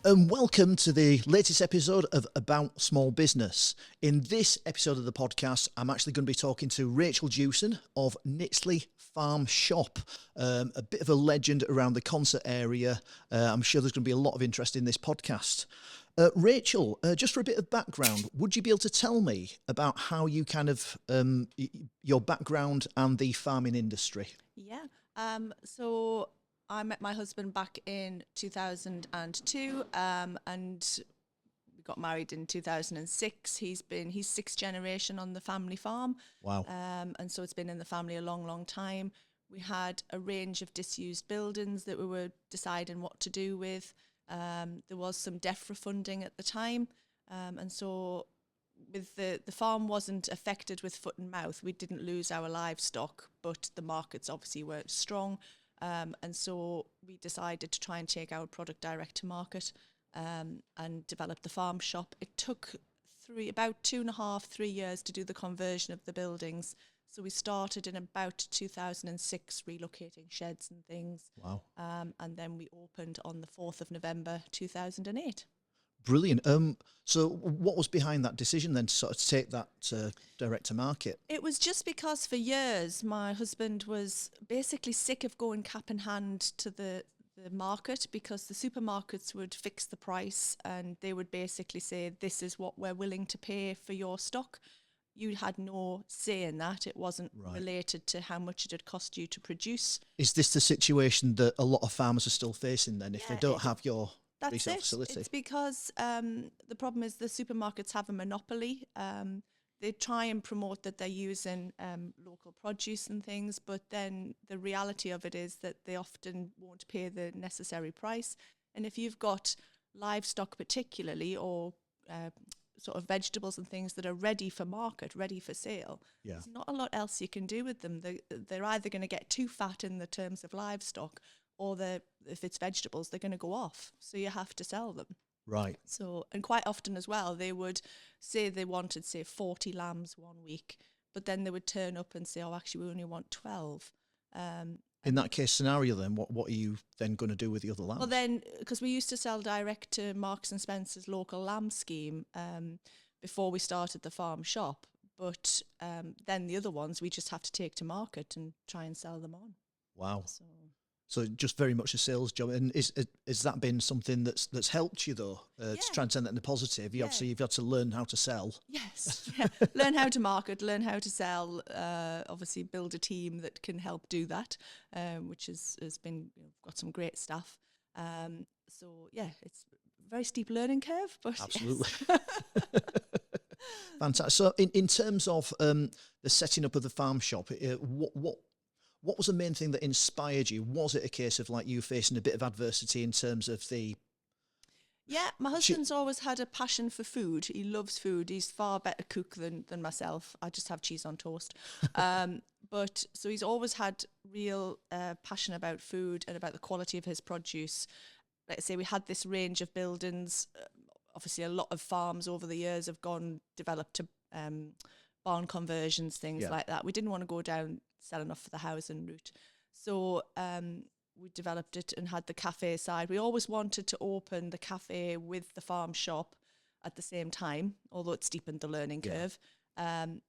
and welcome to the latest episode of About Small Business. In this episode of the podcast, I'm actually going to be talking to Rachael Jewson of Knitsley Farm Shop, a bit of a legend around the concert area. I'm sure there's going to be a lot of interest in this podcast. Rachael, just for a bit of background, would you be able to tell me about how you kind of, your background and the farming industry? Yeah. So I met my husband back in 2002, and we got married in 2006. He's sixth generation on the family farm. Wow. And so it's been in the family a long, long time. We had a range of disused buildings that we were deciding what to do with. There was some DEFRA funding at the time. And so with the farm wasn't affected with foot and mouth. We didn't lose our livestock, but the markets obviously weren't strong. And so we decided to try and take our product direct to market and develop the farm shop. It took about 2.5-3 years to do the conversion of the buildings. So we started in about 2006 relocating sheds and things. Wow. And then we opened on the 4th of November 2008. Brilliant. So what was behind that decision then to sort of take that direct to market? It was just because for years my husband was basically sick of going cap in hand to the market, because the supermarkets would fix the price and they would basically say, this is what we're willing to pay for your stock. You had no say in that. It wasn't related to how much it had cost you to produce. Is this the situation that a lot of farmers are still facing then, if they don't have your That's resale it. facility? It's because the problem is the supermarkets have a monopoly. They try and promote that they're using local produce and things, but then the reality of it is that they often won't pay the necessary price. And if you've got livestock particularly, or sort of vegetables and things that are ready for market, ready for sale, there's not a lot else you can do with them. They're either going to get too fat in the terms of livestock, or if it's vegetables, they're going to go off. So you have to sell them. Right. So, and quite often as well, they would say they wanted, say, 40 lambs one week, but then they would turn up and say, oh, actually, we only want 12. In that case scenario then, what are you then going to do with the other lambs? Well, then, because we used to sell direct to Marks and Spencer's local lamb scheme before we started the farm shop, but then the other ones we just have to take to market and try and sell them on. Wow. So just very much a sales job. And has that been something that's helped you, though, to transcend that into positive? Obviously, you've had to learn how to sell. Yes. Learn how to market, learn how to sell, obviously build a team that can help do that, which has been, got some great staff. So, yeah, it's a very steep learning curve. But absolutely. Yes. Fantastic. So in terms of the setting up of the farm shop, what was the main thing that inspired you? Was it a case of like you facing a bit of adversity in terms of the... Yeah, my husband's always had a passion for food. He loves food. He's far better cook than myself. I just have cheese on toast. But so he's always had real passion about food and about the quality of his produce. Like I say, we had this range of buildings. Obviously, a lot of farms over the years have developed to barn conversions, things like that. We didn't want to go down sell enough for the housing route. So we developed it and had the cafe side. We always wanted to open the cafe with the farm shop at the same time, although it steepened the learning curve. And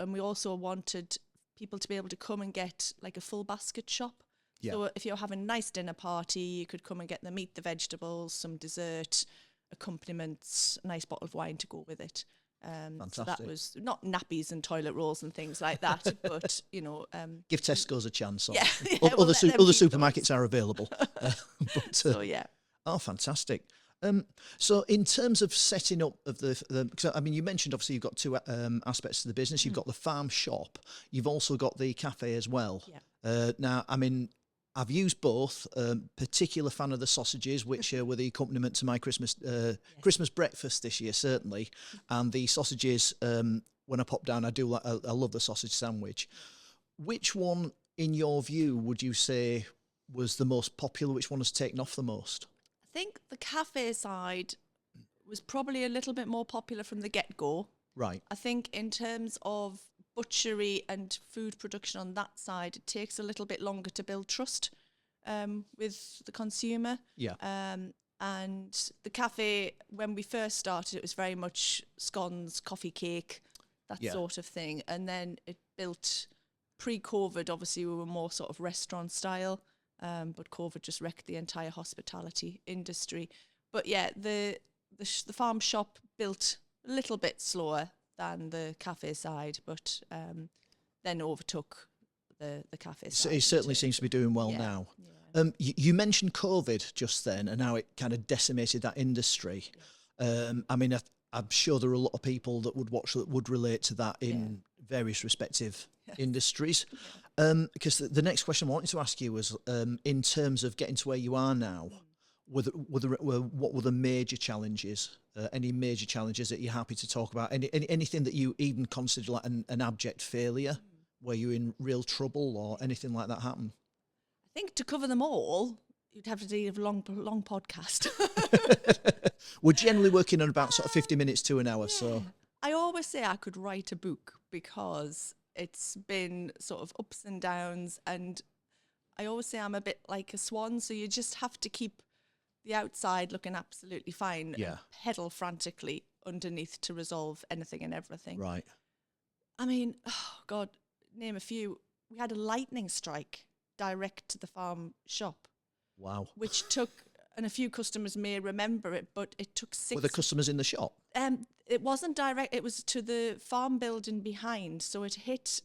we also wanted people to be able to come and get like a full basket shop. So if you're having a nice dinner party, you could come and get the meat, the vegetables, some dessert, accompaniments, a nice bottle of wine to go with it. So that was not nappies and toilet rolls and things like that, but give Tesco's a chance. Other supermarkets are available. So yeah. Oh, fantastic. So in terms of setting up of because I mean, you mentioned obviously you've got two aspects to the business. You've got the farm shop. You've also got the cafe as well. Yeah. Now, I mean, I've used both. Particular fan of the sausages, which were the accompaniment to my Christmas breakfast this year, certainly. And the sausages, when I pop down, I love the sausage sandwich. Which one, in your view, would you say was the most popular? Which one has taken off the most? I think the cafe side was probably a little bit more popular from the get-go. Right. I think in terms of butchery and food production on that side, it takes a little bit longer to build trust with the consumer. Yeah. And the cafe, when we first started, it was very much scones, coffee cake, that sort of thing. And then it built pre-COVID. Obviously, we were more sort of restaurant style, but COVID just wrecked the entire hospitality industry. But yeah, the farm shop built a little bit slower than the cafe side, but then overtook the cafe side. It certainly seems to be doing well now. Yeah. You mentioned COVID just then and how it kind of decimated that industry. Yeah. I mean, I'm sure there are a lot of people that would watch that would relate to that in various respective industries. Yeah. Because the next question I wanted to ask you was, in terms of getting to where you are now, what were the major challenges? Any major challenges that you're happy to talk about? Anything that you even consider like an abject failure, where you're in real trouble or anything like that happen? I think to cover them all, you'd have to do a long podcast. We're generally working on about sort of 50 minutes to an hour. Yeah. So I always say I could write a book because it's been sort of ups and downs, and I always say I'm a bit like a swan, so you just have to keep the outside looking absolutely fine and pedal frantically underneath to resolve anything and everything. Right. I mean, oh God, name a few. We had a lightning strike direct to the farm shop. Wow. Which took, and a few customers may remember it, but it took 6... Were the customers in the shop? It wasn't direct, it was to the farm building behind. So it hit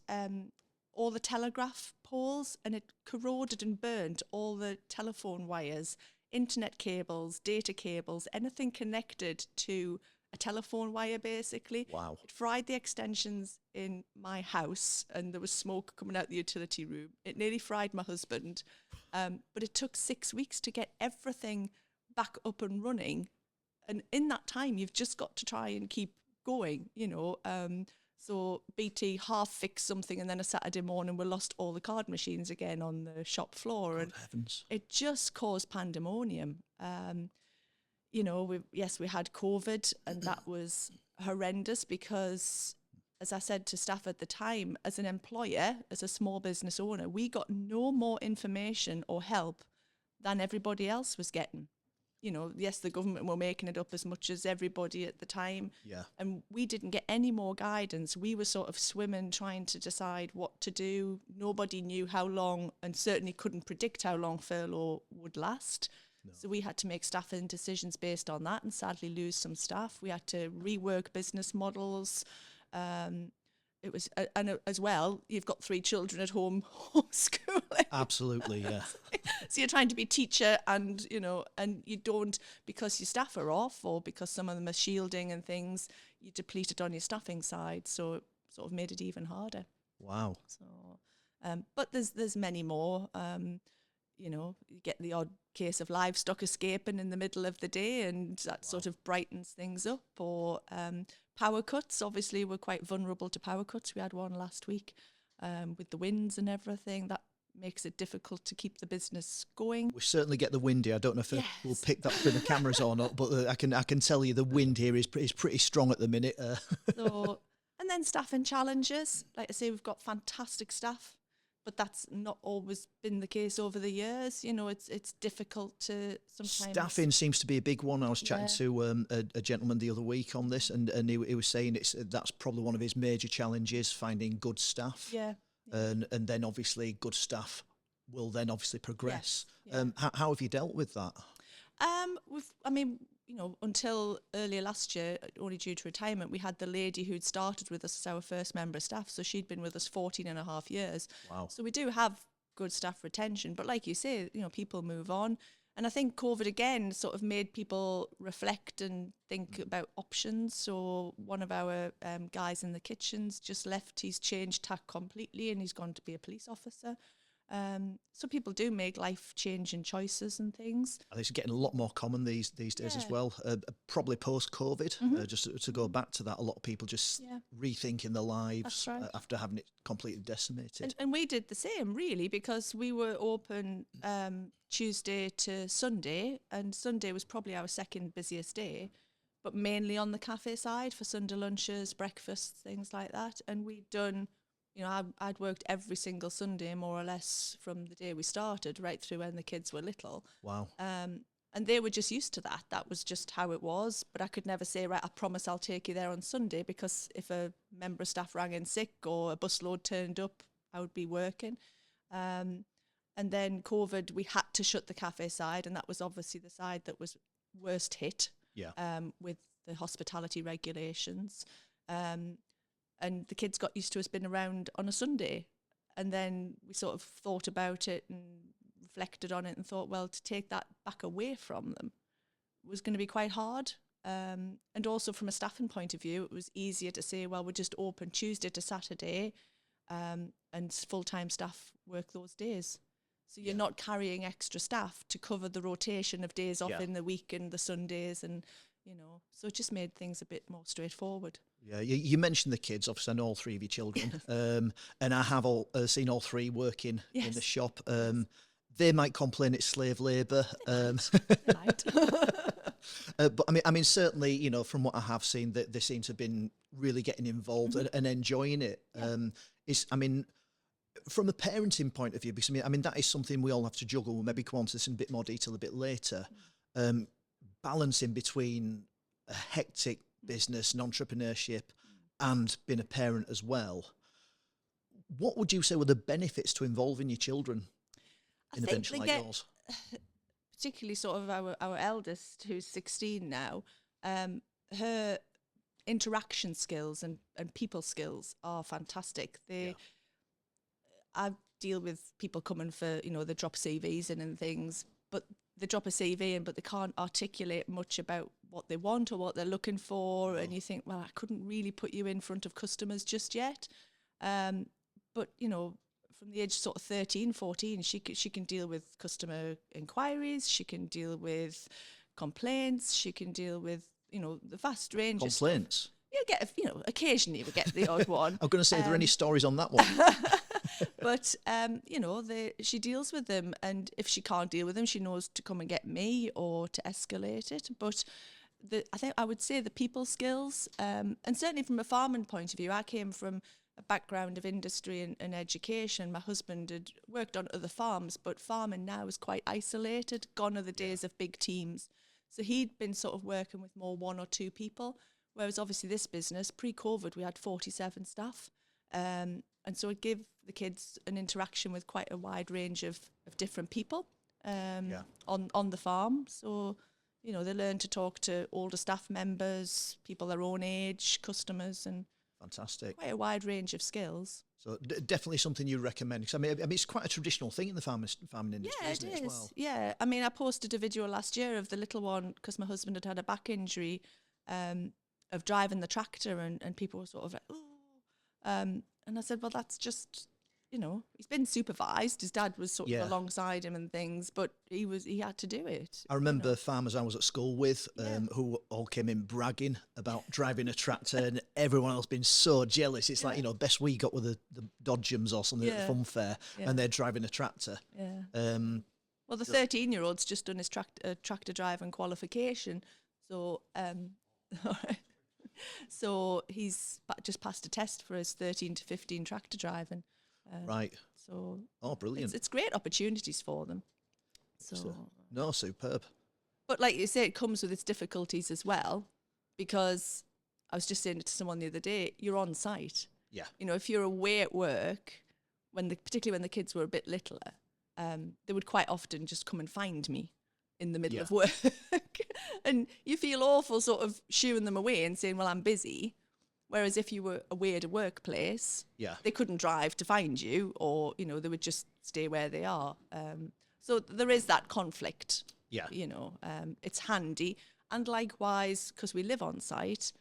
all the telegraph poles, and it corroded and burnt all the telephone wires, internet cables, data cables, anything connected to a telephone wire, basically. Wow. It fried the extensions in my house, and there was smoke coming out the utility room. It nearly fried my husband. But it took 6 weeks to get everything back up and running. And in that time, you've just got to try and keep going, you know. So BT half fixed something, and then a Saturday morning we lost all the card machines again on the shop floor. Good heavens. It just caused pandemonium. You know, we had COVID, and that was horrendous because, as I said to staff at the time, as an employer, as a small business owner, we got no more information or help than everybody else was getting. You know, yes, the government were making it up as much as everybody at the time. Yeah. And we didn't get any more guidance. We were sort of swimming, trying to decide what to do. Nobody knew how long, and certainly couldn't predict how long furlough would last. No. So we had to make staffing decisions based on that, and sadly lose some staff. We had to rework business models. It was, and as well, you've got 3 children at home homeschooling. Absolutely, yeah. So you're trying to be teacher, and you know, and you don't, because your staff are off, or because some of them are shielding and things, you depleted on your staffing side, so it sort of made it even harder. Wow. So, but there's many more. You know, you get the odd case of livestock escaping in the middle of the day, and that sort of brightens things up. Or power cuts. Obviously, we're quite vulnerable to power cuts. We had one last week with the winds and everything. That makes it difficult to keep the business going. We certainly get the wind here. I don't know if we'll pick that up in the cameras or not, but I can tell you the wind here is pretty strong at the minute. So, and then staffing challenges. Like I say, we've got fantastic staff, but that's not always been the case over the years. You know, it's difficult to sometimes... Staffing seems to be a big one. I was chatting to a gentleman the other week on this, and he was saying that's probably one of his major challenges, finding good staff. Yeah. And then obviously good staff will then obviously progress. Yeah. How have you dealt with that? You know, until earlier last year, only due to retirement, we had the lady who'd started with us as our first member of staff. So she'd been with us 14 and a half years. Wow. So we do have good staff retention. But like you say, you know, people move on. And I think COVID again sort of made people reflect and think about options. So one of our guys in the kitchens just left. He's changed tack completely, and he's gone to be a police officer. So people do make life-changing choices and things. I think it's getting a lot more common these days as well. Probably post-COVID, just to go back to that, a lot of people just rethinking their lives after having it completely decimated. And we did the same, really, because we were open Tuesday to Sunday, and Sunday was probably our second busiest day, but mainly on the cafe side for Sunday lunches, breakfasts, things like that. And we'd done... You know, I'd worked every single Sunday, more or less, from the day we started, right through when the kids were little. Wow. And they were just used to that. That was just how it was. But I could never say, right, I promise I'll take you there on Sunday, because if a member of staff rang in sick or a busload turned up, I would be working. And then COVID, we had to shut the cafe side, and that was obviously the side that was worst hit with the hospitality regulations. And the kids got used to us being around on a Sunday. And then we sort of thought about it and reflected on it and thought, well, to take that back away from them was going to be quite hard. And also from a staffing point of view, it was easier to say, well, we're just open Tuesday to Saturday, and full-time staff work those days. So you're not carrying extra staff to cover the rotation of days off in the week and the Sundays, and, so it just made things a bit more straightforward. Yeah, you mentioned the kids. Obviously, I know all three of your children, and I have seen all three working in the shop. They might complain it's slave labour, but I mean, certainly, from what I have seen, that they seem to have been really getting involved and enjoying it. From a parenting point of view, because I mean that is something we all have to juggle. We'll maybe come on to this in a bit more detail a bit later. Balancing between a hectic business and entrepreneurship and being a parent as well. What would you say were the benefits to involving your children in a venture like yours? Particularly sort of our eldest, who's 16 now, her interaction skills and people skills are fantastic. I deal with people coming for, they drop CVs in and things, but they drop a CV in, but they can't articulate much about what they want or what they're looking for. And you think, well, I couldn't really put you in front of customers just yet. But, from the age sort of 13, 14, she can deal with customer inquiries. She can deal with complaints. She can deal with, the vast range of complaints. You get, occasionally we get the odd one. I'm going to say, are there any stories on that one? But, she deals with them, and if she can't deal with them, she knows to come and get me or to escalate it. But I think I would say the people skills, and certainly from a farming point of view, I came from a background of industry and education. My husband had worked on other farms, but farming now is quite isolated. Gone are the days of big teams. So he'd been sort of working with more one or two people, whereas obviously this business, pre-COVID, we had 47 staff. And so it gave the kids an interaction with quite a wide range of different people on the farm. So, they learn to talk to older staff members, people their own age, customers, and fantastic. Quite a wide range of skills. So definitely something you recommend. Because I mean, it's quite a traditional thing in the farming industry, isn't it, as well? Yeah, I mean, I posted a video last year of the little one, because my husband had a back injury, of driving the tractor, and people were sort of like, oh. And I said, well, that's just, he's been supervised. His dad was sort of alongside him and things, but he had to do it. I remember farmers I was at school with who all came in bragging about driving a tractor, and everyone else being so jealous. It's like, best we got with the Dodgems or something at the fun fair, and they're driving a tractor. Yeah. Well, the 13-year-old's just done his tractor driving qualification. So, so he's just passed a test for his 13 to 15 tractor driving. Right. So, brilliant. It's great opportunities for them. So no, superb. But like you say, it comes with its difficulties as well, because I was just saying it to someone the other day, you're on site. Yeah. If you're away at work, particularly when the kids were a bit littler, they would quite often just come and find me in the middle of work. And you feel awful sort of shooing them away and saying, well, I'm busy. Whereas if you were away at a workplace, they couldn't drive to find you, or, they would just stay where they are. So there is that conflict. Yeah. It's handy. And likewise, because we live on site,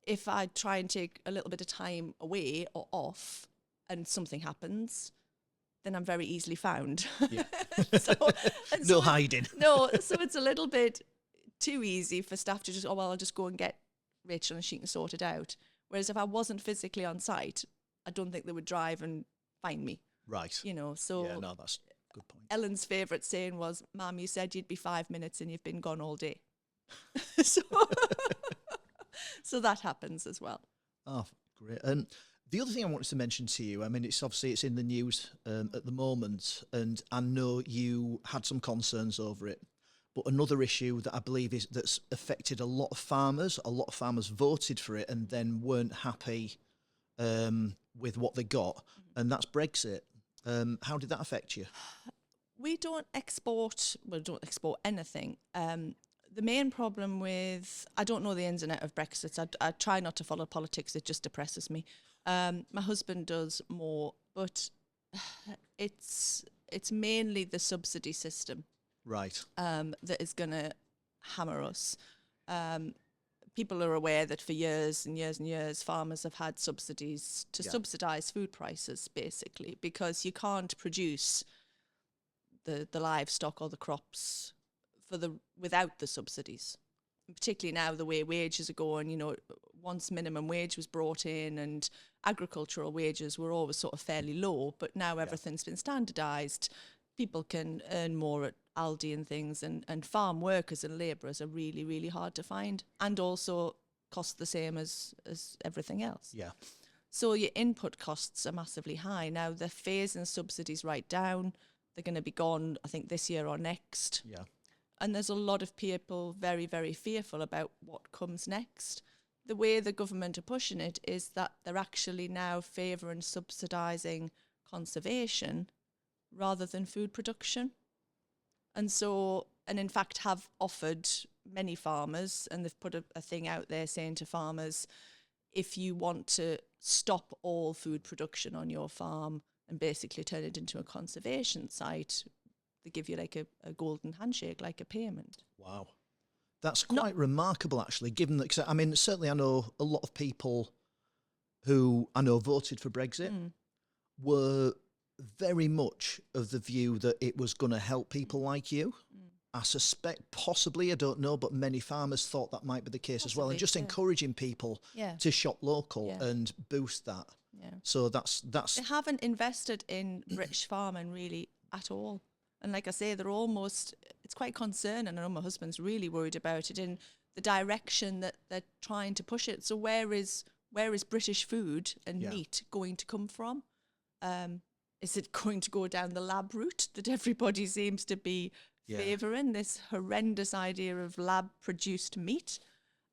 if I try and take a little bit of time away or off and something happens, then I'm very easily found. Yeah. No hiding. No, so it's a little bit too easy for staff to just, I'll just go and get Rachel and she can sort it out. Whereas if I wasn't physically on site, I don't think they would drive and find me. Right. So yeah, no, that's a good point. Ellen's favourite saying was, Mum, you said you'd be 5 minutes and you've been gone all day. So that happens as well. Oh, great. And the other thing I wanted to mention to you, I mean, it's in the news at the moment, and I know you had some concerns over it, But another issue that I believe that's affected a lot of farmers. A lot of farmers voted for it and then weren't happy with what they got, and that's Brexit. How did that affect you? We don't export anything. The main problem with, I don't know the ins and outs of Brexit. I try not to follow politics. It just depresses me. My husband does more, but it's mainly the subsidy system, right? That is going to hammer us. People are aware that for years and years and years, farmers have had subsidies to subsidise food prices, basically, because you can't produce the livestock or the crops without the subsidies. And particularly now, the way wages are going, once minimum wage was brought in and agricultural wages were always sort of fairly low, but now everything's been standardised. People can earn more at Aldi and things, and farm workers and labourers are really, really hard to find, and also cost the same as everything else. Yeah. So your input costs are massively high. Now they're phasing subsidies right down. They're going to be gone, I think, this year or next. Yeah. And there's a lot of people very, very fearful about what comes next. The way the government are pushing it is that they're actually now favouring subsidising conservation rather than food production. And in fact have offered many farmers, and they've put a thing out there saying to farmers, if you want to stop all food production on your farm and basically turn it into a conservation site, they give you like a golden handshake, like a payment. Wow. That's quite remarkable, actually, given that, 'cause, I mean, certainly I know a lot of people who I know voted for Brexit were very much of the view that it was going to help people like you. I suspect, possibly, I don't know, but many farmers thought that might be the case as well, and just encouraging people to shop local and boost that. Yeah. So that's They haven't invested in British farming really at all. And like I say, it's quite concerning. I know my husband's really worried about it in the direction that they're trying to push it. So where is British food and meat going to come from? Is it going to go down the lab route that everybody seems to be favouring, this horrendous idea of lab-produced meat?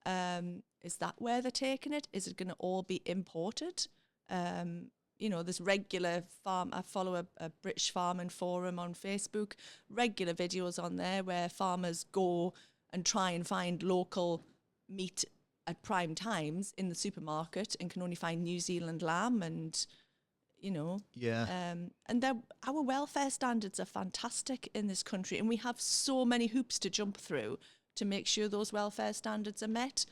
Is that where they're taking it? Is it going to all be imported? There's regular I follow a British farming forum on Facebook, regular videos on there where farmers go and try and find local meat at prime times in the supermarket and can only find New Zealand lamb and... and our welfare standards are fantastic in this country, and we have so many hoops to jump through to make sure those welfare standards are met,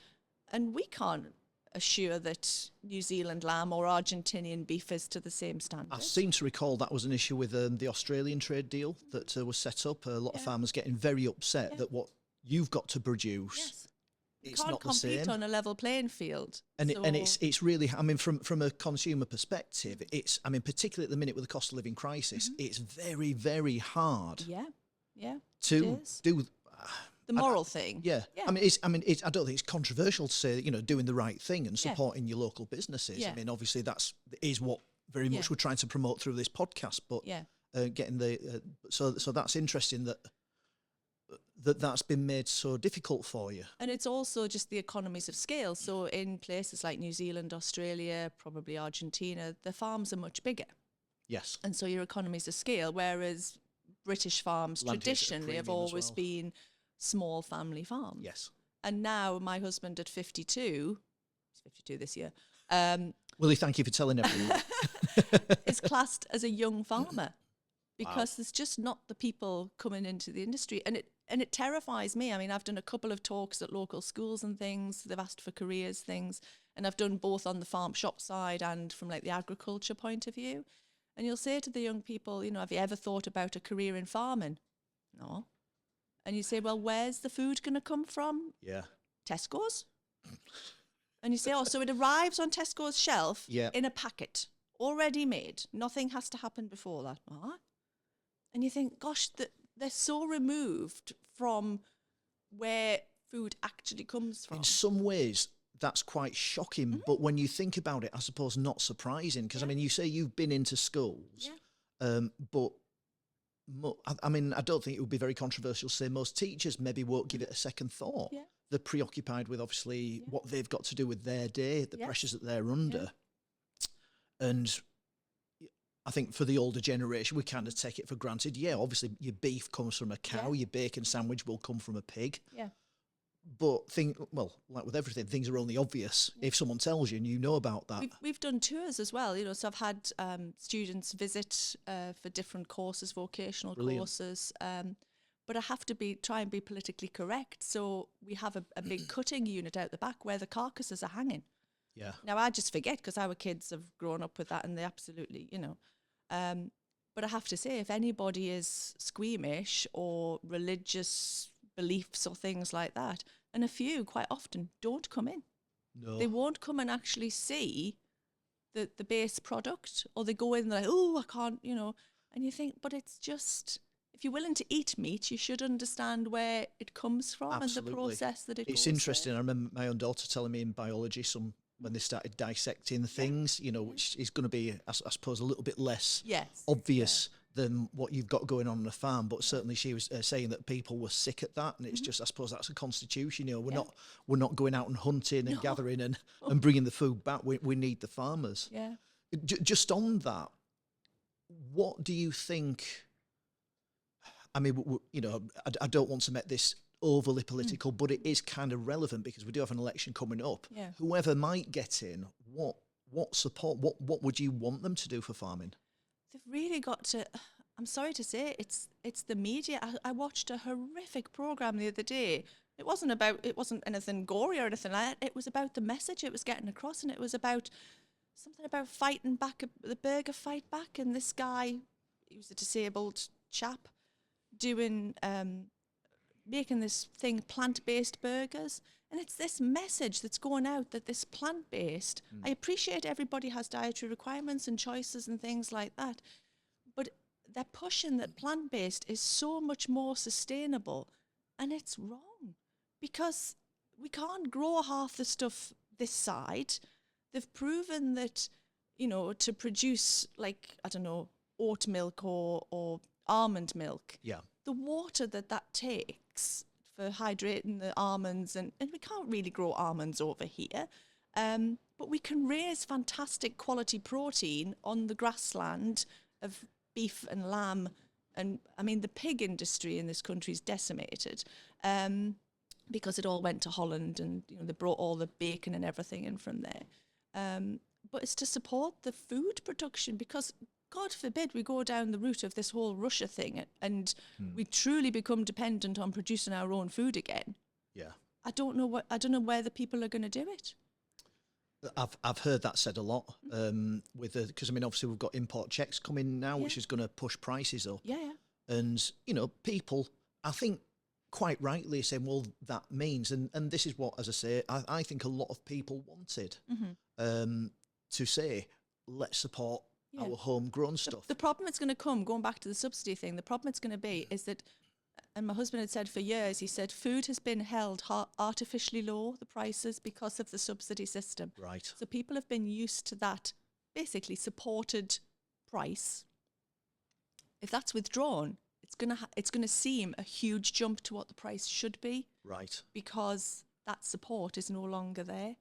and we can't assure that New Zealand lamb or Argentinian beef is to the same standard. I seem to recall that was an issue with the Australian trade deal that was set up. A lot of farmers getting very upset that what you've got to produce it's can't not the same. compete on a level playing field. And it's really, I mean, from a consumer perspective, particularly at the minute with the cost of living crisis, it's very, very hard. To do the moral thing. Yeah. I don't think it's controversial to say that, doing the right thing and supporting your local businesses. Yeah. I mean, obviously is what very much we're trying to promote through this podcast. But getting so that's interesting that's been made so difficult for you. And it's also just the economies of scale. So in places like New Zealand, Australia, probably Argentina, the farms are much bigger. Yes. And so your economies of scale, whereas British farms traditionally have always been small family farms. Yes. And now my husband at 52, he's 52 this year. Willie, thank you for telling everyone. is classed as a young farmer because there's just not the people coming into the industry. And it terrifies me. I mean, I've done a couple of talks at local schools and things. They've asked for careers things. And I've done both on the farm shop side and from like the agriculture point of view. And you'll say to the young people, have you ever thought about a career in farming? No. And you say, well, where's the food going to come from? Yeah. Tesco's. And you say, so it arrives on Tesco's shelf in a packet, already made. Nothing has to happen before that. And you think, gosh, they're so removed from where food actually comes from. In some ways, that's quite shocking. But when you think about it, I suppose not surprising. Because, I mean, you say you've been into schools, but I mean, I don't think it would be very controversial to say most teachers maybe won't give it a second thought. Yeah. They're preoccupied with obviously what they've got to do with their day, the pressures that they're under. And I think for the older generation, we kind of take it for granted. Yeah, obviously your beef comes from a cow, your bacon sandwich will come from a pig. Yeah. But like with everything, things are only obvious if someone tells you and you know about that. We've done tours as well, you know, so I've had students visit for different courses, vocational courses, but I have to try and be politically correct. So we have a big cutting unit out the back where the carcasses are hanging. Yeah. Now, I just forget because our kids have grown up with that and they absolutely, you know. But I have to say, if anybody is squeamish or religious beliefs or things like that, and a few quite often don't come in. No. They won't come and actually see the base product, or they go in and they're like, oh, I can't, you know. And you think, but it's just, if you're willing to eat meat, you should understand where it comes from. Absolutely. And the process that it goes It's interesting. through. I remember my own daughter telling me in biology when they started dissecting things, you know, which is going to be, I suppose, a little bit less obvious than what you've got going on a farm. But certainly she was saying that people were sick at that. And it's just, I suppose that's a constitution. You know, we're not going out and hunting and gathering and bringing the food back. We need the farmers. Yeah. Just on that, what do you think? I mean, you know, I don't want to make this overly political, but it is kind of relevant because we do have an election coming up. Yeah. Whoever might get in, what support, what would you want them to do for farming? They've really got to, I'm sorry to say, it's the media. I watched a horrific program the other day. It wasn't anything gory or anything like that. It was about the message it was getting across, and it was about something about fighting back, the burger fight back, and this guy, he was a disabled chap, doing, making this thing, plant-based burgers. And it's this message that's going out that this plant-based, I appreciate everybody has dietary requirements and choices and things like that, but they're pushing that plant-based is so much more sustainable, and it's wrong because we can't grow half the stuff this side. They've proven that, you know, to produce, like, I don't know, oat milk or almond milk, the water that takes for hydrating the almonds, and we can't really grow almonds over here, but we can raise fantastic quality protein on the grassland of beef and lamb. And I mean, the pig industry in this country is decimated because it all went to Holland, and you know they brought all the bacon and everything in from there. But it's to support the food production, because God forbid we go down the route of this whole Russia thing and we truly become dependent on producing our own food again. Yeah. I don't know where the people are going to do it. I've heard that said a lot because I mean obviously we've got import checks coming now, which is going to push prices up. Yeah. And you know, people, I think quite rightly are saying, well, that means, and this is what, as I say, I think a lot of people wanted to say, let's support our homegrown stuff. The problem it's going to come, going back to the subsidy thing, the problem it's going to be is that, and my husband had said for years, he said food has been held artificially low, the prices, because of the subsidy system. Right. So people have been used to that basically supported price. If that's withdrawn, it's gonna seem a huge jump to what the price should be. Right. Because that support is no longer there.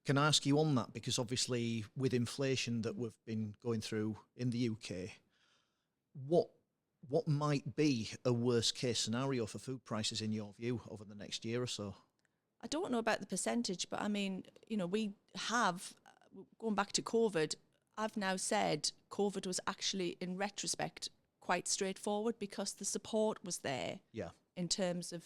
Can I ask you on that? Because obviously with inflation that we've been going through in the UK, what might be a worst case scenario for food prices in your view over the next year or so? I don't know about the percentage, but I mean, you know, we have, going back to COVID, I've now said COVID was actually, in retrospect, quite straightforward because the support was there. Yeah. In terms of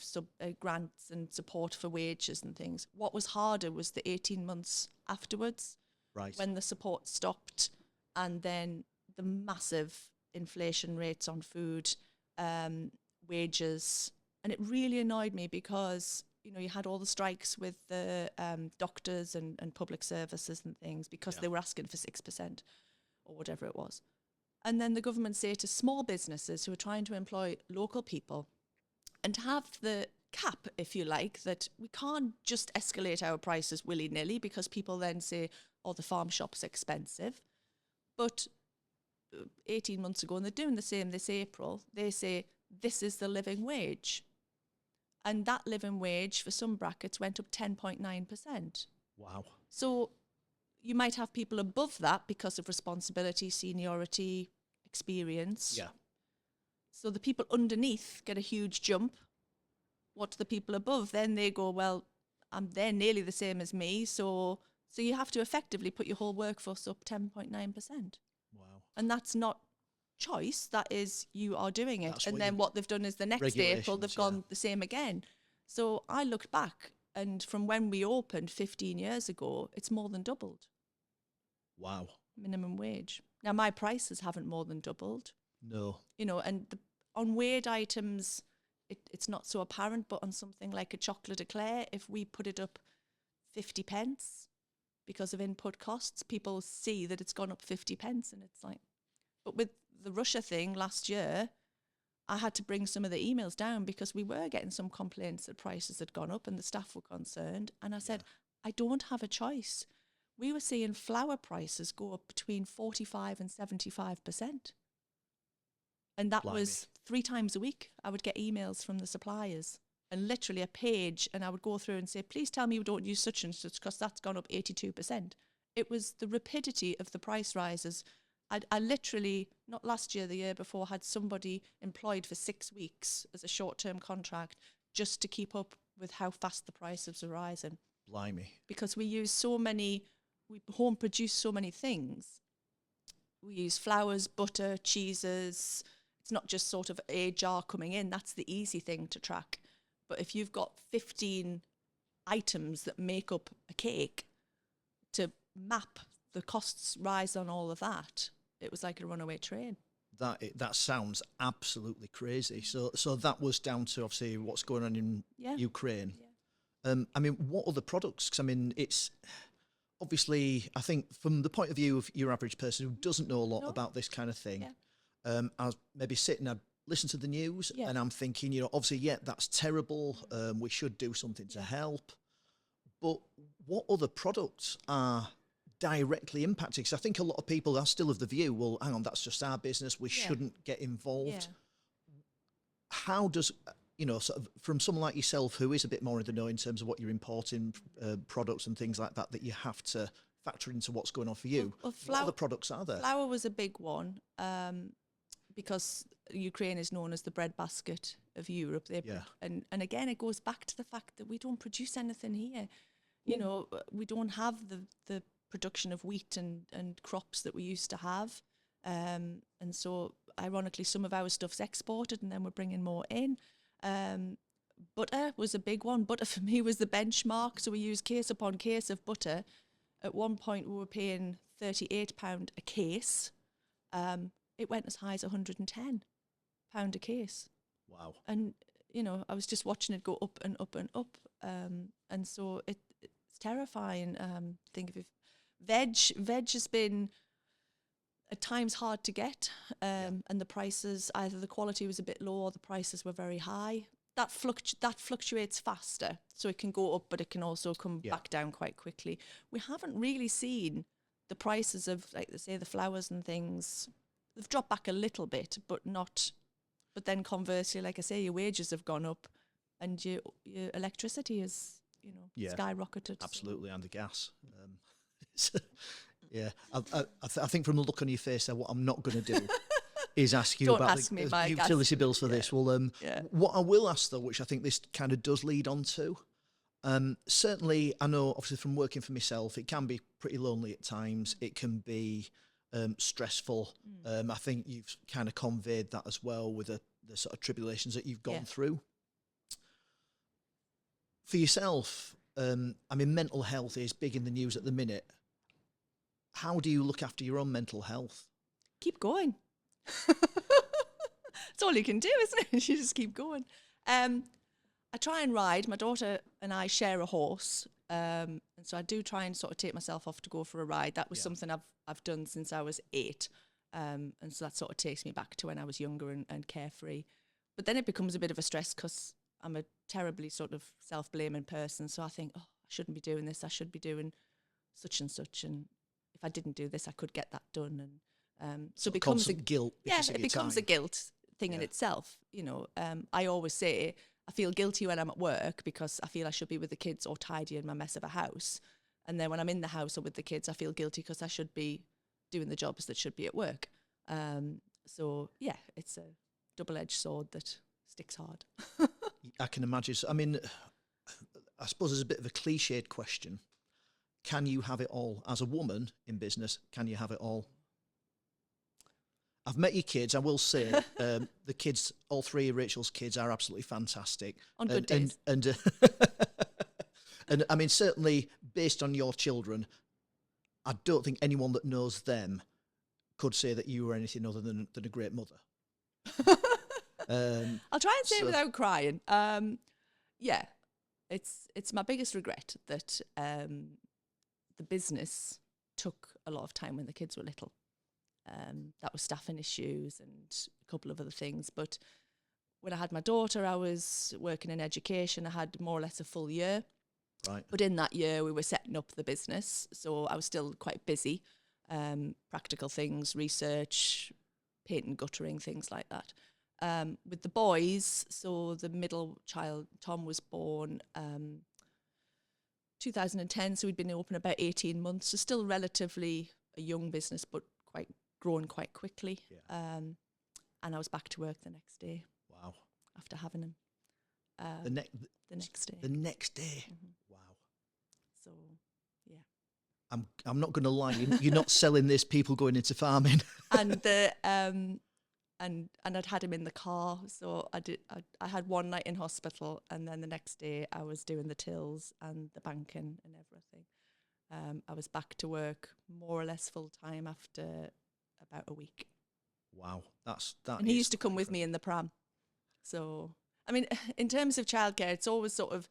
grants and support for wages and things. What was harder was the 18 months afterwards, right, when the support stopped, and then the massive inflation rates on food, wages. And it really annoyed me because, you know, you had all the strikes with the doctors and public services and things because they were asking for 6% or whatever it was. And then the government say to small businesses who are trying to employ local people, and have the cap, if you like, that we can't just escalate our prices willy-nilly because people then say, oh, the farm shop's expensive. But 18 months ago, and they're doing the same this April. They say, this is the living wage. And that living wage for some brackets went up 10.9%. Wow. So you might have people above that because of responsibility, seniority, experience. Yeah. So the people underneath get a huge jump. What do the people above? Then they go, well, they're nearly the same as me. So you have to effectively put your whole workforce up 10.9%. Wow. And that's not choice. That is, you are doing it. That's And then what they've done is the next April, they've gone the same again. So I looked back, and from when we opened 15 years ago, it's more than doubled. Wow. Minimum wage. Now, my prices haven't more than doubled. No. You know, and on weighed items, it's not so apparent, but on something like a chocolate eclair, if we put it up 50 pence because of input costs, people see that it's gone up 50 pence, and it's like, but with the Russia thing last year, I had to bring some of the emails down because we were getting some complaints that prices had gone up and the staff were concerned. And I said, I don't have a choice. We were seeing flour prices go up between 45 and 75%. And that was 3 times a week. I would get emails from the suppliers and literally a page, and I would go through and say, please tell me you don't use such and such because that's gone up 82%. It was the rapidity of the price rises. I literally, not last year, the year before, had somebody employed for 6 weeks as a short-term contract just to keep up with how fast the prices are rising. Blimey. Because we home produce so many things. We use flours, butter, cheeses. It's not just sort of a jar coming in. That's the easy thing to track. But if you've got 15 items that make up a cake, to map the costs rise on all of that, it was like a runaway train. That sounds absolutely crazy. So that was down to obviously what's going on in Ukraine. Yeah. I mean, what other products? Because I mean, it's obviously, I think from the point of view of your average person who doesn't know a lot about this kind of thing, I was maybe sitting, I'd listen to the news, and I'm thinking, you know, obviously, that's terrible. We should do something to help. But what other products are directly impacted? Because I think a lot of people are still of the view, well, hang on, that's just our business, we shouldn't get involved. How does, you know, sort of from someone like yourself who is a bit more in the know in terms of what you're importing, products and things like that, that you have to factor into what's going on for you, what other products are there? Flour was a big one, because Ukraine is known as the breadbasket of Europe. And again, it goes back to the fact that we don't produce anything here. You know, we don't have the production of wheat and crops that we used to have. And so, ironically, some of our stuff's exported and then we're bringing more in. Butter was a big one. Butter for me was the benchmark. So we used case upon case of butter. At one point, we were paying £38 a case. It went as high as £110 a case. Wow. And, you know, I was just watching it go up and up and up. And so it's terrifying. Think of veg has been at times hard to get, and the prices, either the quality was a bit low or the prices were very high. That fluctuates faster, so it can go up, but it can also come back down quite quickly. We haven't really seen the prices of, like they say, the flours and things. They've dropped back a little bit, but not. But then conversely, like I say, your wages have gone up, and your electricity is, you know, skyrocketed. Absolutely, and the gas. I think from the look on your face there, what I'm not going to do is ask you about the utility bills for this. Well, what I will ask though, which I think this kind of does lead on to, certainly I know obviously from working for myself, it can be pretty lonely at times. It can be stressful. I think you've kind of conveyed that as well with the sort of tribulations that you've gone through. For yourself, I mean, mental health is big in the news at the minute. How do you look after your own mental health? Keep going. That's all you can do, isn't it? You just keep going. I try and ride. My daughter and I share a horse. And so I do try and sort of take myself off to go for a ride. That was something I've done since I was 8. And so that sort of takes me back to when I was younger and carefree. But then it becomes a bit of a stress because I'm a terribly sort of self-blaming person. So I think, oh, I shouldn't be doing this. I should be doing such and such. And if I didn't do this, I could get that done. So it becomes constant guilt. It becomes a guilt thing in itself. You know, I always say I feel guilty when I'm at work because I feel I should be with the kids or tidying my mess of a house. And then when I'm in the house or with the kids, I feel guilty because I should be doing the jobs that should be at work. So yeah, it's a double-edged sword that sticks hard. I can imagine. I mean, I suppose there's a bit of a cliched question. Can you have it all? As a woman in business, can you have it all? I've met your kids. I will say the kids, all three of Rachel's kids, are absolutely fantastic. On good days. And I mean, certainly based on your children, I don't think anyone that knows them could say that you were anything other than a great mother. I'll try and say it without crying. Yeah, it's my biggest regret that the business took a lot of time when the kids were little. That was staffing issues and a couple of other things. But when I had my daughter, I was working in education. I had more or less a full year. Right. But in that year, we were setting up the business. So I was still quite busy. Practical things, research, paint and guttering, things like that. With the boys, so the middle child, Tom, was born 2010. So we'd been open about 18 months. So still relatively a young business, but grown quite quickly. Yeah. And I was back to work the next day. Wow. After having him. The next day. The next day. Mm-hmm. Wow. So, yeah. I'm not going to lie. You're not selling this. People going into farming. And and I'd had him in the car. So I had one night in hospital, and then the next day I was doing the tills and the banking and everything. I was back to work more or less full time after about a week. Wow, that. And he used to come with me in the pram. So, I mean, in terms of childcare, it's always sort of,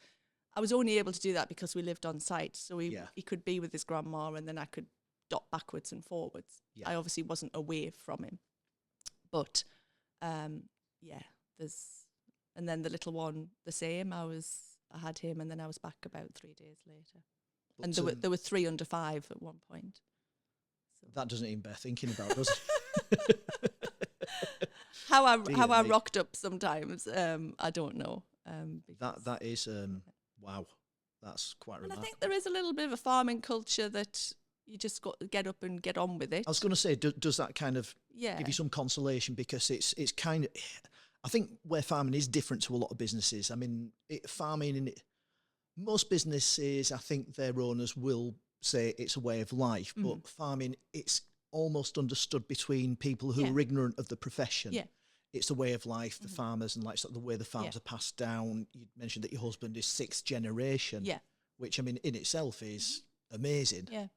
I was only able to do that because we lived on site. So he could be with his grandma, and then I could dot backwards and forwards. Yeah. I obviously wasn't away from him. But, and then the little one, the same. I had him, and then I was back about 3 days later. But and there were 3 under 5 at one point. So. That doesn't even bear thinking about, does it? How I rocked up sometimes, I don't know. That is wow, that's quite remarkable. And I think there is a little bit of a farming culture that you just got to get up and get on with it. I was going to say, does that kind of give you some consolation, because it's kind of, I think where farming is different to a lot of businesses. I mean, most businesses, I think their owners will say it's a way of life, but farming, it's almost understood between people who are ignorant of the profession. Yeah. It's a way of life, the farmers, and like sort of the way the farms are passed down. You mentioned that your husband is 6th generation, which I mean in itself is amazing. Yeah.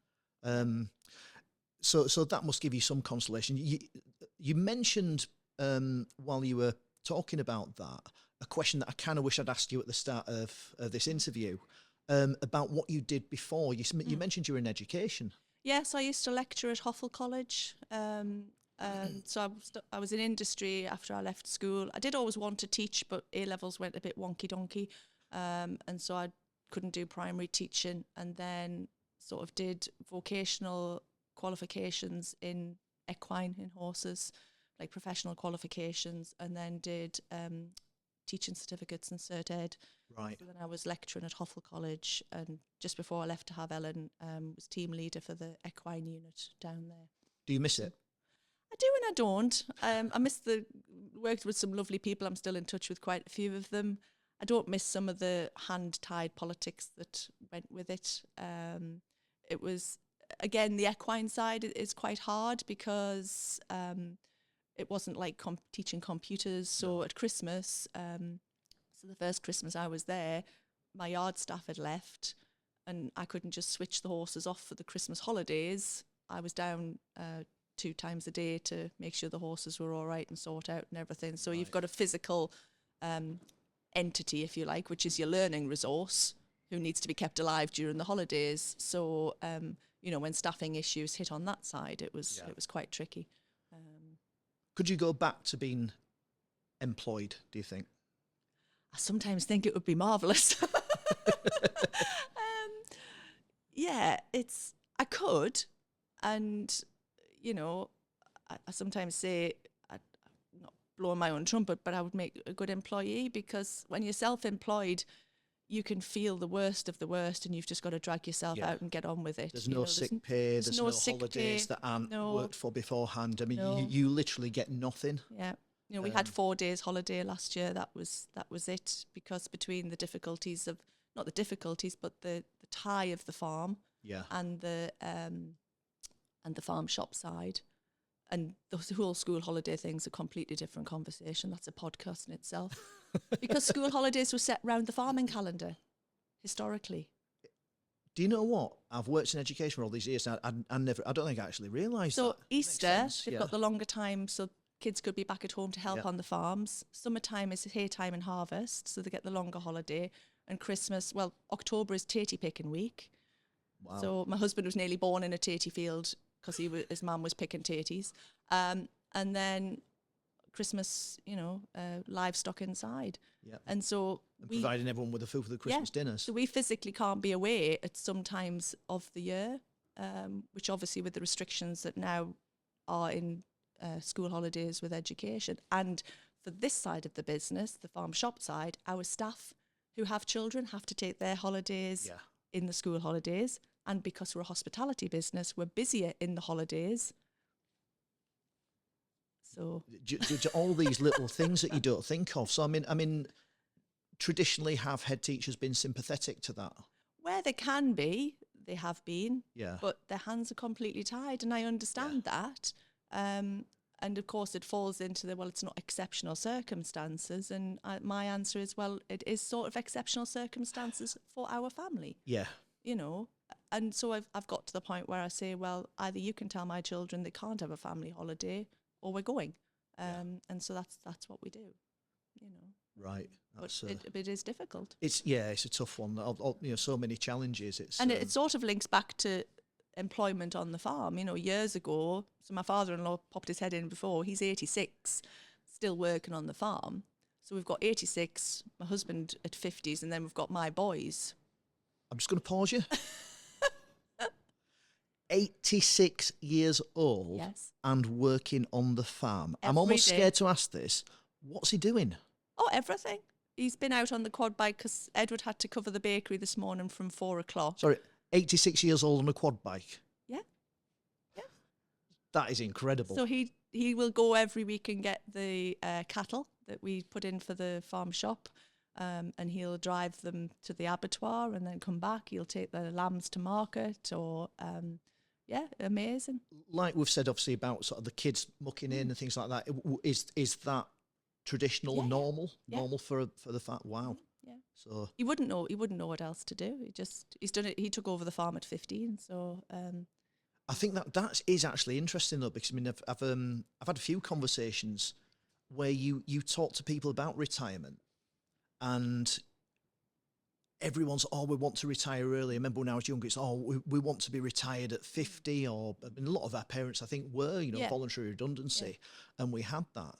So that must give you some consolation. You mentioned while you were talking about that a question that I kind of wish I'd asked you at the start of this interview about what you did before. You mentioned you were in education. Yes, I used to lecture at Hoffel College. So I was in industry after I left school. I did always want to teach, but A-levels went a bit wonky-donkey. And so I couldn't do primary teaching, and then sort of did vocational qualifications in equine, in horses, like professional qualifications, and then did teaching certificates in Cert Ed. Right. So then I was lecturing at Hoffel College, and just before I left to have Ellen, was team leader for the equine unit down there. Do you miss it? I do and I don't. I miss worked with some lovely people. I'm still in touch with quite a few of them. I don't miss some of the hand-tied politics that went with it. It was, again, the equine side is quite hard because it wasn't like teaching computers. So at Christmas, so the first Christmas I was there, my yard staff had left, and I couldn't just switch the horses off for the Christmas holidays. I was down 2 times a day to make sure the horses were all right and sort out and everything. So you've got a physical entity, if you like, which is your learning resource, who needs to be kept alive during the holidays. So, when staffing issues hit on that side, it was quite tricky. Could you go back to being employed, do you think? I sometimes think it would be marvellous. I could. And, I sometimes say, I'm not blowing my own trumpet, but I would make a good employee, because when you're self-employed, you can feel the worst of the worst, and you've just got to drag yourself out and get on with it. There's no sick pay, there's no holidays that aren't worked for beforehand. I mean, you literally get nothing. Yeah. You know, we had 4 days holiday last year. That was it, because between the difficulties of, not the difficulties, but the tie of the farm and the farm shop side, and the whole school holiday thing's a completely different conversation. That's a podcast in itself. Because school holidays were set round the farming calendar, historically. Do you know what? I've worked in education for all these years, and I don't think I actually realised that. So Easter, they've got the longer time, so kids could be back at home to help on the farms. Summertime is hay time and harvest, so they get the longer holiday. And Christmas, well, October is tatey picking week. Wow. So my husband was nearly born in a tatey field because his mum was picking taties. And then Christmas, livestock inside. Yeah. And so providing everyone with the food for the Christmas dinners. So we physically can't be away at some times of the year, which obviously with the restrictions that now are in school holidays with education. And for this side of the business, the farm shop side, our staff who have children have to take their holidays in the school holidays. And because we're a hospitality business, we're busier in the holidays. So all these little things that you don't think of. So I mean, traditionally, have head teachers been sympathetic to that? Where they can be, they have been. Yeah. But their hands are completely tied, and I understand that. And of course, it falls into it's not exceptional circumstances. And my answer is, well, it is sort of exceptional circumstances for our family. Yeah. And so I've got to the point where I say, well, either you can tell my children they can't have a family holiday, or we're going. And so that's what we do, Right. But it is difficult. It's a tough one. So many challenges. It sort of links back to employment on the farm. Years ago, so my father-in-law popped his head in before. He's 86, still working on the farm. So we've got 86, my husband at 50s, and then we've got my boys. I'm just going to pause you. 86 years old and working on the farm. I'm almost scared to ask this. What's he doing? Oh, everything. He's been out on the quad bike because Edward had to cover the bakery this morning from 4 o'clock. Sorry, 86 years old on a quad bike? Yeah. Yeah. That is incredible. So he will go every week and get the cattle that we put in for the farm shop. And he'll drive them to the abattoir and then come back. He'll take the lambs to market or... amazing. Like we've said, obviously, about sort of the kids mucking in and things like that. Is that traditional, normal for the fact? Wow. Yeah. So he wouldn't know what else to do. He's done it. He took over the farm at 15. So I think that is actually interesting though, because I mean I've had a few conversations where you talk to people about retirement, and everyone's, we want to retire early. I remember when I was younger, it's, we want to be retired at 50, or I mean, a lot of our parents, I think, were, voluntary redundancy, and we had that.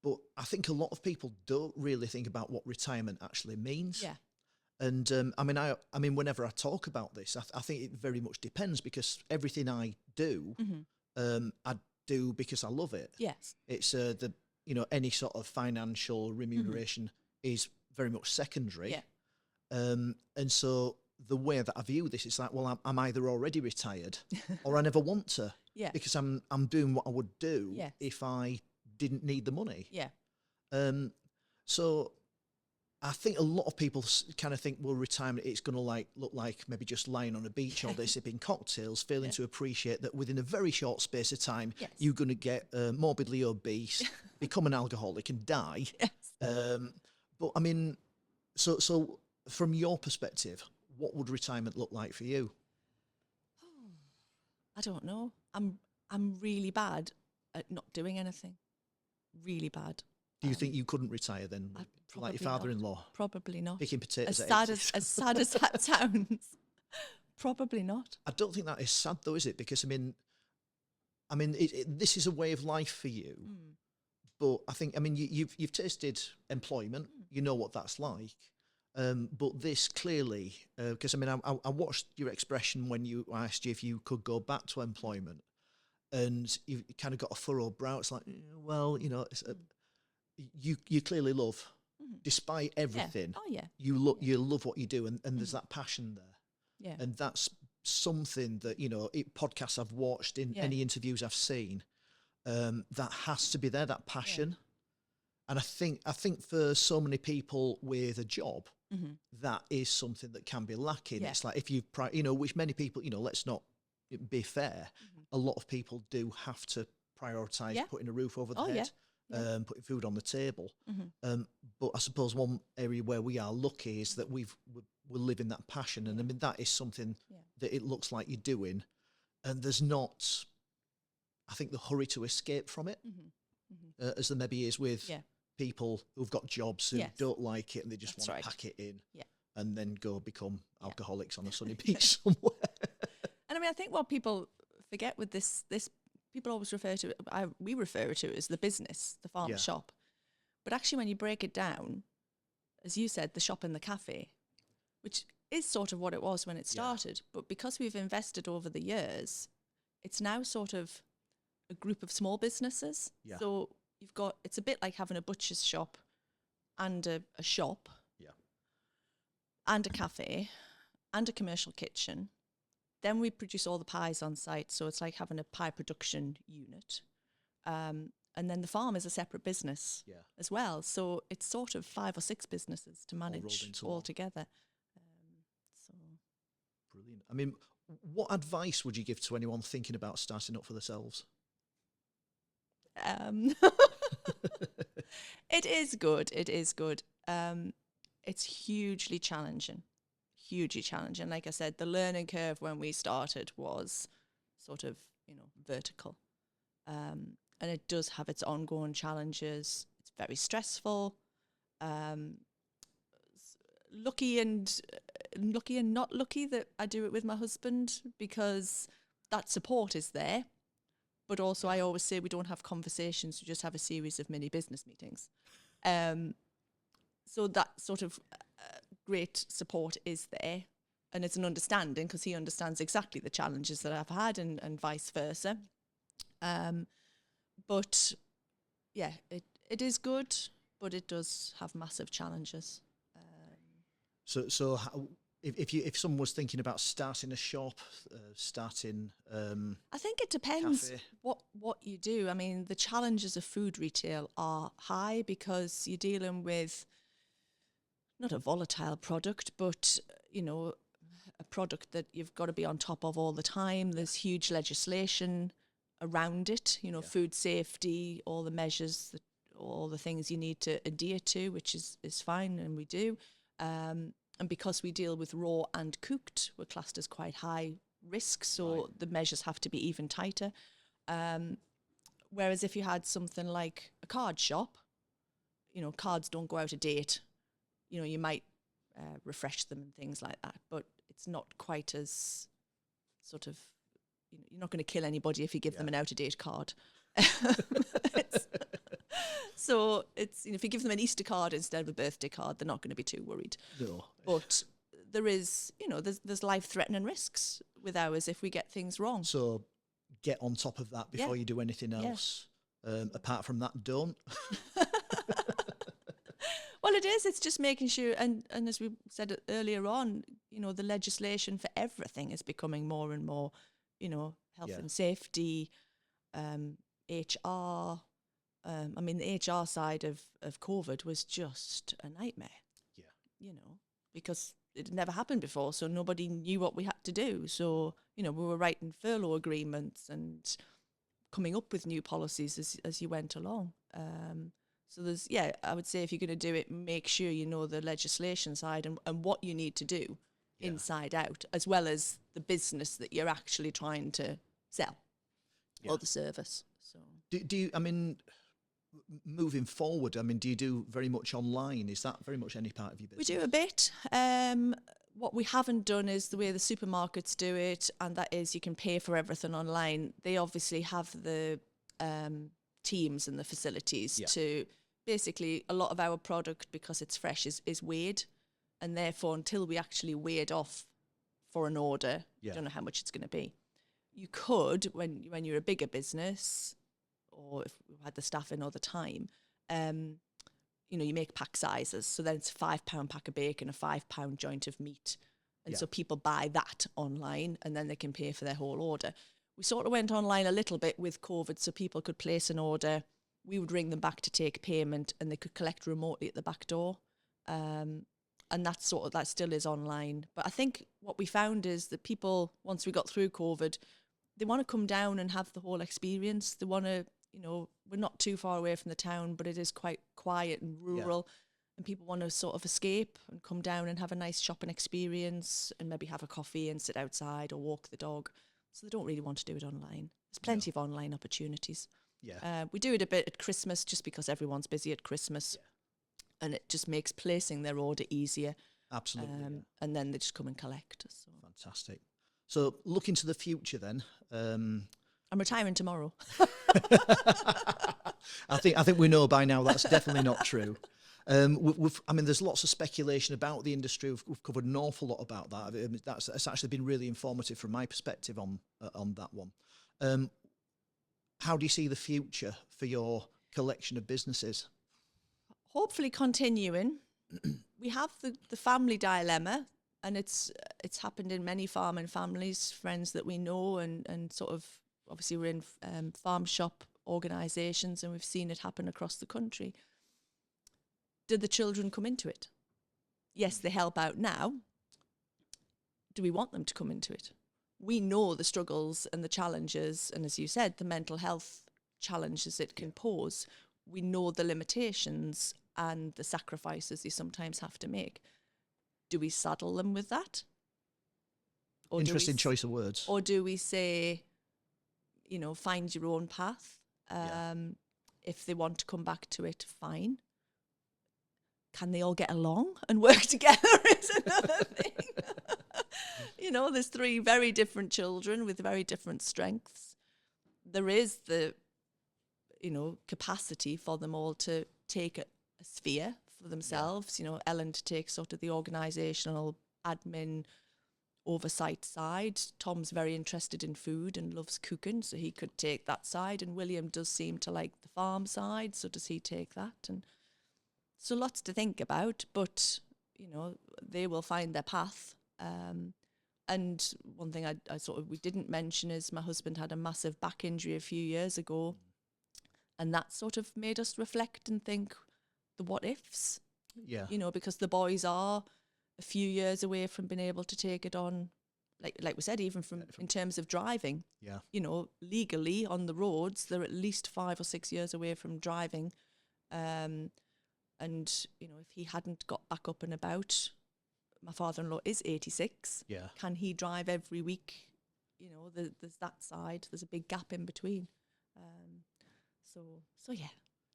But I think a lot of people don't really think about what retirement actually means. Yeah. And I mean, whenever I talk about this, I think it very much depends, because everything I do, I do because I love it. Yes. It's any sort of financial remuneration is very much secondary. Yeah. And so the way that I view this is like, well, I'm either already retired or I never want to, because I'm doing what I would do if I didn't need the money. Yeah. So I think a lot of people kind of think, well, retirement, it's going to look like maybe just lying on a beach all day sipping cocktails, failing to appreciate that within a very short space of time, you're going to get morbidly obese, become an alcoholic and die. Yes. But I mean, so from your perspective, what would retirement look like for you? I don't know. I'm really bad at not doing anything. Really bad. Do you think you couldn't retire then, like your father-in-law? Not. Probably not. Picking potatoes. As sad as that sounds, probably not. I don't think that is sad though, is it? Because I mean, this is a way of life for you. But I think, you've tasted employment. You know what that's like. But this clearly, because I watched your expression when I asked you if you could go back to employment, and you've kind of got a furrowed brow. It's like, well, you clearly love, despite everything. Oh yeah. You love what you do, and there's that passion there. Yeah. And that's something that, podcasts I've watched, in any interviews I've seen, that has to be there, that passion. Yeah. And I think for so many people with a job, that is something that can be lacking. Yeah. It's like if which many people, let's not be fair, a lot of people do have to prioritise putting a roof over the head, putting food on the table. But I suppose one area where we are lucky is that we're living that passion. And I mean, that is something that it looks like you're doing. And there's not, I think, the hurry to escape from it, as there maybe is with people who've got jobs who don't like it and they just want to pack it in and then go become alcoholics on a sunny beach somewhere. And I mean, I think what people forget with this people always refer to it, we refer to it as the business, the farm shop. But actually, when you break it down, as you said, the shop and the cafe, which is sort of what it was when it started. But because we've invested over the years, it's now sort of a group of small businesses. Yeah. So it's a bit like having a butcher's shop and a shop and a cafe and a commercial kitchen. Then we produce all the pies on site. So it's like having a pie production unit. And then the farm is a separate business as well. So it's sort of 5 or 6 businesses to manage all together. Brilliant. I mean, what advice would you give to anyone thinking about starting up for themselves? It is good. It is good. It's hugely challenging. Like I said, the learning curve when we started was sort of, vertical. And it does have its ongoing challenges. It's very stressful. Lucky and not lucky that I do it with my husband, because that support is there. But also, I always say we don't have conversations, we just have a series of mini business meetings. So that sort of great support is there. And it's an understanding, because he understands exactly the challenges that I've had, and vice versa. But yeah, it is good, but it does have massive challenges. So how, if someone was thinking about starting a shop, I think it depends what you do. I mean, the challenges of food retail are high, because you're dealing with not a volatile product, but a product that you've got to be on top of all the time. There's huge legislation around it, food safety, all the measures, all the things you need to adhere to, which is fine, and we do. And because we deal with raw and cooked, we're classed as quite high risk, so the measures have to be even tighter. Whereas if you had something like a card shop, cards don't go out of date. You might refresh them and things like that, but it's not quite as sort of, you're not going to kill anybody if you give them an out-of-date card. So it's, if you give them an Easter card instead of a birthday card, they're not going to be too worried. No. But there is, there's life-threatening risks with ours if we get things wrong. So get on top of that before you do anything else. Apart from that, don't. Well, it is. It's just making sure, and as we said earlier on, the legislation for everything is becoming more and more, health and safety, HR. I mean, the HR side of COVID was just a nightmare. Yeah. Because it had never happened before, so nobody knew what we had to do. So, we were writing furlough agreements and coming up with new policies as you went along. So there's, I would say if you're going to do it, make sure you know the legislation side and what you need to do inside out, as well as the business that you're actually trying to sell or the service. So do you, I mean, moving forward, I mean, do you do very much online? Is that very much any part of your business? We do a bit. What we haven't done is the way the supermarkets do it, and that is you can pay for everything online. They obviously have the teams and the facilities to basically, a lot of our product, because it's fresh, is weighed, and therefore until we actually weigh it off for an order, we don't know how much it's going to be. you could, when you're a bigger business, or if we had the staff in all the time, you make pack sizes. So then it's a £5 pack of bacon, a £5 joint of meat. And so people buy that online and then they can pay for their whole order. We sort of went online a little bit with COVID so people could place an order. We would ring them back to take payment and they could collect remotely at the back door. And that still is online. But I think what we found is that people, once we got through COVID, they want to come down and have the whole experience. They want to, we're not too far away from the town, but it is quite quiet and rural. And people want to sort of escape and come down and have a nice shopping experience and maybe have a coffee and sit outside or walk the dog. So they don't really want to do it online. There's plenty of online opportunities. Yeah. We do it a bit at Christmas just because everyone's busy at Christmas. Yeah. And it just makes placing their order easier. Absolutely. And then they just come and collect. So. Fantastic. So looking to the future then. I'm retiring tomorrow. I think we know by now that's definitely not true. There's lots of speculation about the industry. We've covered an awful lot about that. That's actually been really informative from my perspective on that one. How do you see the future for your collection of businesses? Hopefully continuing. We have the family dilemma, and it's happened in many farming families, friends that we know, and sort of obviously we're in farm shop organisations, and we've seen it happen across the country. Do the children come into it? Yes, they help out now. Do we want them to come into it? We know the struggles and the challenges, and as you said, the mental health challenges it can pose. We know the limitations and the sacrifices you sometimes have to make. Do we saddle them with that? Or Interesting choice of words. Or do we say, find your own path? If they want to come back to it, fine. Can they all get along and work together is another thing. There's 3 very different children with very different strengths. There is the, capacity for them all to take a sphere for themselves. Ellen to take sort of the organisational admin oversight side. Tom's very interested in food and loves cooking, so he could take that side. And William does seem to like the farm side, so does he take that? And so lots to think about, but, they will find their path. And one thing we didn't mention is my husband had a massive back injury a few years ago, and that sort of made us reflect and think the what ifs. Yeah. Because the boys are a few years away from being able to take it on, like we said, even from in terms of driving. Yeah. Legally on the roads, they're at least 5 or 6 years away from driving. And, if he hadn't got back up and about, my father-in-law is 86. Yeah. Can he drive every week? There's that side. There's a big gap in between. So yeah.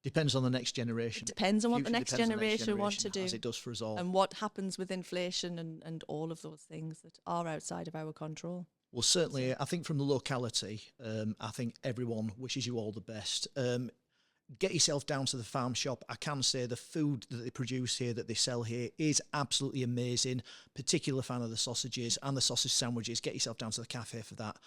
Depends on the next generation. It depends on what the next generation want to do. As it does for us all. And what happens with inflation and all of those things that are outside of our control. Well, certainly, I think from the locality, I think everyone wishes you all the best. Get yourself down to the farm shop. I can say the food that they produce here, that they sell here, is absolutely amazing. Particular fan of the sausages and the sausage sandwiches. Get yourself down to the cafe for that.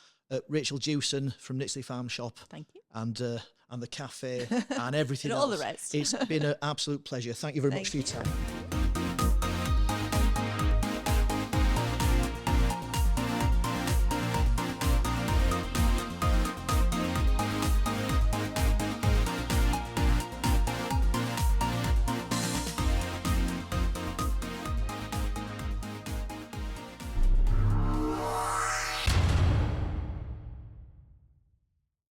Rachael Jewson from Knitsley Farm Shop. Thank you. And the cafe and everything and else. All the rest. It's been an absolute pleasure. Thank you very much for your time.